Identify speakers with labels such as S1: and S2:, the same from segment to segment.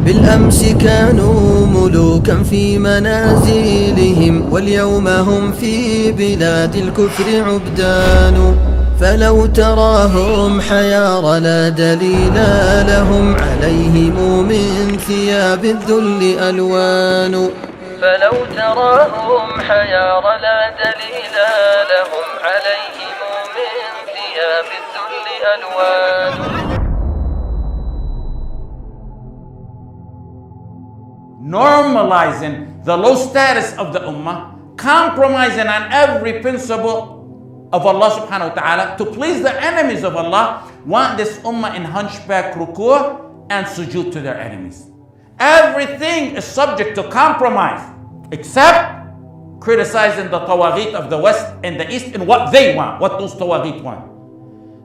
S1: بالأمس كانوا ملوكا في منازلهم، واليوم هم في بلاد الكفر عبدان. فلو تراهم حيار لا دليل لهم، عليهم من ثياب الذل ألوان. فلو تراهم حيار لا دليل لهم، عليهم من ثياب الذل ألوان.
S2: Normalizing the low status of the ummah, compromising on every principle of Allah subhanahu wa ta'ala to please the enemies of Allah, want this ummah in hunchback ruku' and sujood to their enemies. Everything is subject to compromise except criticizing the tawaghit of the West and the East in what they want, what those tawaghit want.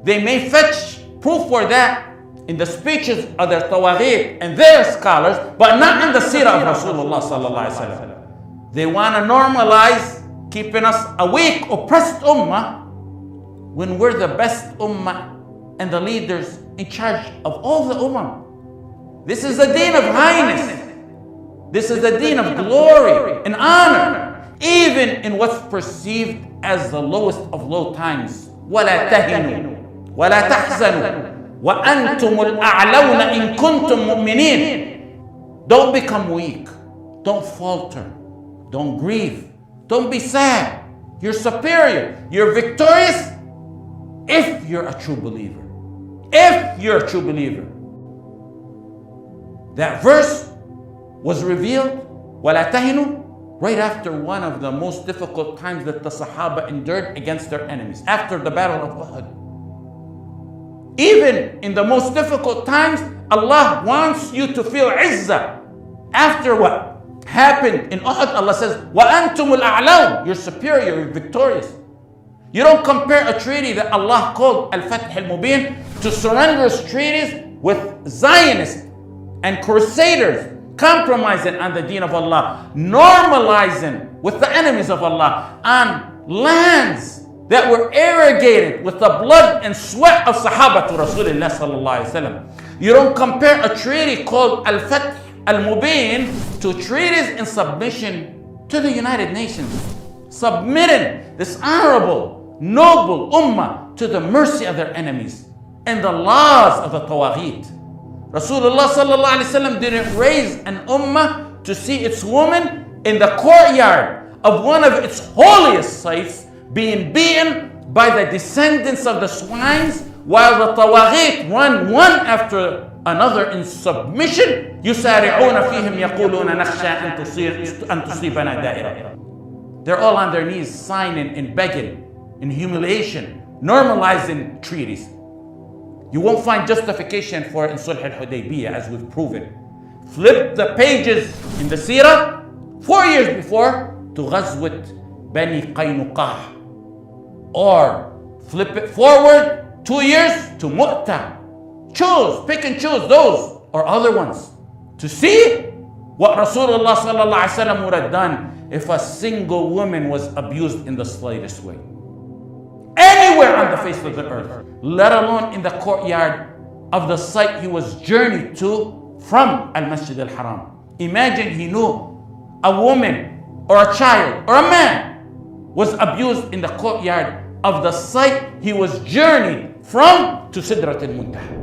S2: They may fetch proof for that in the speeches of their tawaghit and their scholars, but not in the seerah of Rasulullah sallallahu alaihi wasallam. They want to normalize keeping us a weak, oppressed ummah when we're the best ummah and the leaders in charge of all the ummah. This is the deen of highness. This is the deen of glory and honor, even in what's perceived as the lowest of low times. وَلَا تَهِنُوا وَلَا تَحْزَنُوا وَأَنْتُمُ الْأَعْلَوْنَ إِن كُنْتُم مُؤْمِنِينَ. Don't become weak. Don't falter. Don't grieve. Don't be sad. You're superior. You're victorious if you're a true believer. If you're a true believer. That verse was revealed, وَلَا تَهِنُوا, right after one of the most difficult times that the Sahaba endured against their enemies, after the battle of Uhud. Even in the most difficult times, Allah wants you to feel izzah. After what happened in Uhud, Allah says, وَأَنْتُمُ الْأَعْلَوْنَ, you're superior, you're victorious. You don't compare a treaty that Allah called Al-Fath Al-Mubin to surrenderous treaties with Zionists and crusaders compromising on the deen of Allah, normalizing with the enemies of Allah on lands that were irrigated with the blood and sweat of Sahaba to Rasulullah sallallahu alaihi wasallam. You don't compare a treaty called Al-Fath Al-Mubin to treaties in submission to the United Nations, submitting this honorable, noble ummah to the mercy of their enemies and the laws of the tawaghit. Rasulullah sallallahu alaihi wasallam didn't raise an ummah to see its woman in the courtyard of one of its holiest sites being beaten by the descendants of the swines, while the tawaghit run one after another in submission. يُسَارِعُونَ فِيهِمْ يَقُولُونَ نَخْشَىٰ أَن تُصِيبَنَا دَائِرَةٌ. They're all on their knees signing and begging in humiliation, normalizing treaties. You won't find justification for it in Sulh al-Hudaybiyah, as we've proven. Flip the pages in the seerah 4 years before to Ghazwat Bani Qaynuqah, or flip it forward 2 years to Mu'tah. Choose, pick and choose those or other ones to see what Rasulullah sallallahu alaihi wasallam would have done if a single woman was abused in the slightest way anywhere on the face of the earth, let alone in the courtyard of the site he was journeyed to from Al-Masjid Al-Haram. Imagine he knew a woman or a child or a man was abused in the courtyard of the site he was journeyed from to Sidrat Al-Muntaha.